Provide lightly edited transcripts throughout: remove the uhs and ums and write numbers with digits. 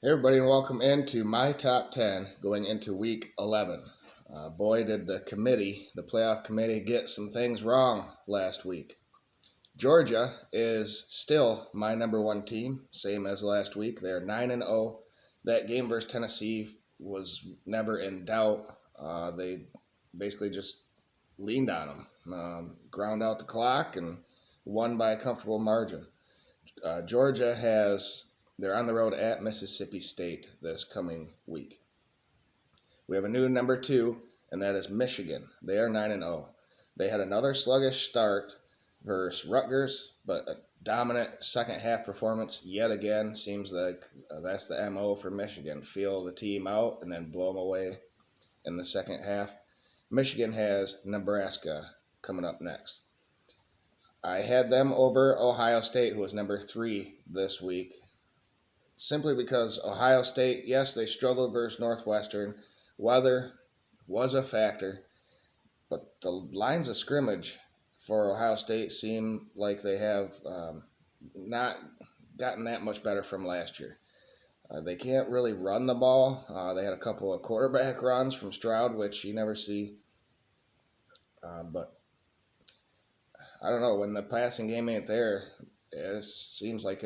Hey everybody, and welcome into my top 10 going into week 11. Boy, did the playoff committee, get some things wrong last week. Georgia is still my number one team, same as last week. They're 9-0. That game versus Tennessee was never in doubt. They basically just leaned on them, ground out the clock, and won by a comfortable margin. Georgia has they're on the road at Mississippi State this coming week. We have a new number two, and that is Michigan. They are 9-0. They had another sluggish start versus Rutgers, but a dominant second half performance yet again. Seems like that's the MO for Michigan. Feel the team out and then blow them away in the second half. Michigan has Nebraska coming up next. I had them over Ohio State, who was number three this week, simply because Ohio State, yes, they struggled versus Northwestern. Weather was a factor, but the lines of scrimmage for Ohio State seem like they have not gotten that much better from last year. They can't really run the ball. They had a couple of quarterback runs from Stroud, which you never see. But I don't know, when the passing game ain't there, it seems like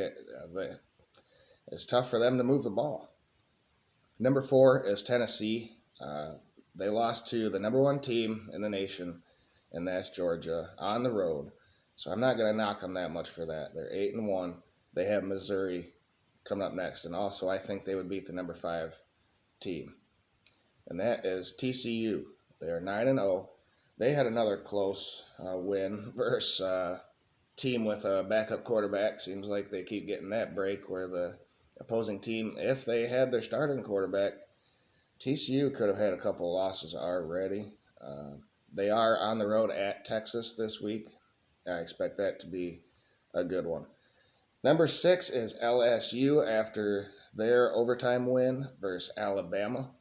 it's tough for them to move the ball. Number four is Tennessee. They lost to the number one team in the nation, and that's Georgia on the road. So I'm not going to knock them that much for that. They're 8-1. They have Missouri coming up next, and also I think they would beat the number five team, and that is TCU. They are 9-0. They had another close win versus team with a backup quarterback. Seems like they keep getting that break where the opposing team, if they had their starting quarterback, TCU could have had a couple of losses already. They are on the road at Texas this week. I expect that to be a good one. Number six is LSU after their overtime win versus Alabama.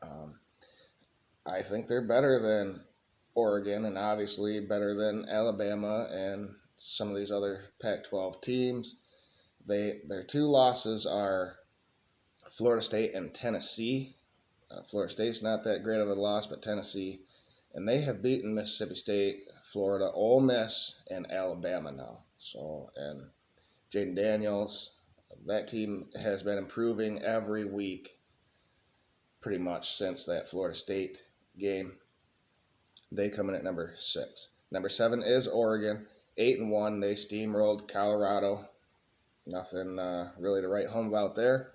Um, I think they're better than Oregon and obviously better than Alabama and some of these other Pac-12 teams. Their two losses are Florida State and Tennessee. Florida State's not that great of a loss, but Tennessee, and they have beaten Mississippi State, Florida, Ole Miss, and Alabama now. So, and Jaden Daniels, that team has been improving every week, pretty much since that Florida State game. They come in at number six. Number seven is Oregon, 8-1. They steamrolled Colorado. Nothing really to write home about there.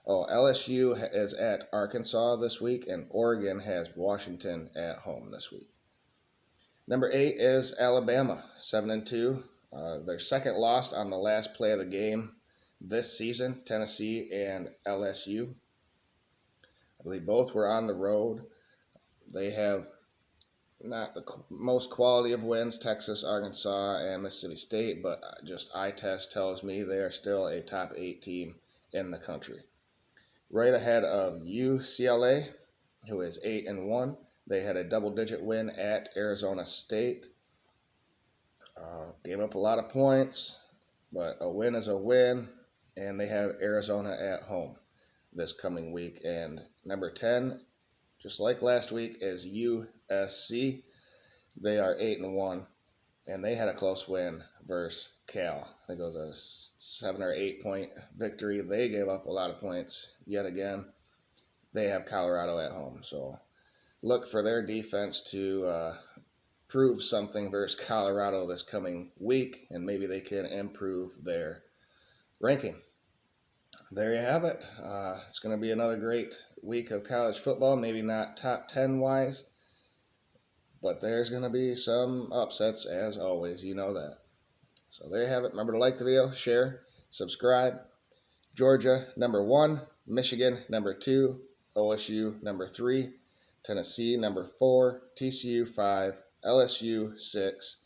Oh, LSU is at Arkansas this week, and Oregon has Washington at home this week. Number eight is Alabama, 7-2. Their second loss on the last play of the game this season, Tennessee and LSU. I believe both were on the road. They have not the most quality of wins, Texas, Arkansas, and Mississippi State, but just eye test tells me they are still a top 8 team in the country. Right ahead of UCLA, who is 8-1. They had a double-digit win at Arizona State. Gave up a lot of points, but a win is a win, and they have Arizona at home this coming week. And number 10, just like last week, is USC. They are 8-1, and they had a close win versus Cal. I think it was a 7 or 8 point victory. They gave up a lot of points yet again. They have Colorado at home, so look for their defense to prove something versus Colorado this coming week, and maybe they can improve their ranking. There you have it. It's going to be another great week of college football. Maybe not top 10 wise, but there's going to be some upsets as always. You know that. So there you have it. Remember to like the video, share, subscribe. Georgia, number one. Michigan, number two. OSU, number three. Tennessee, number four. TCU, 5. LSU, 6.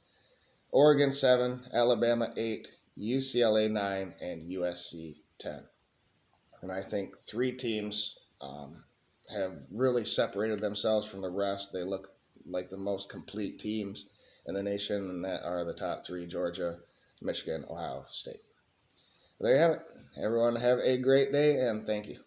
Oregon, 7. Alabama, 8. UCLA, 9. And USC, 10. And I think three teams have really separated themselves from the rest. They look like the most complete teams in the nation, and that are the top three: Georgia, Michigan, Ohio State. There you have it. Everyone have a great day, and thank you.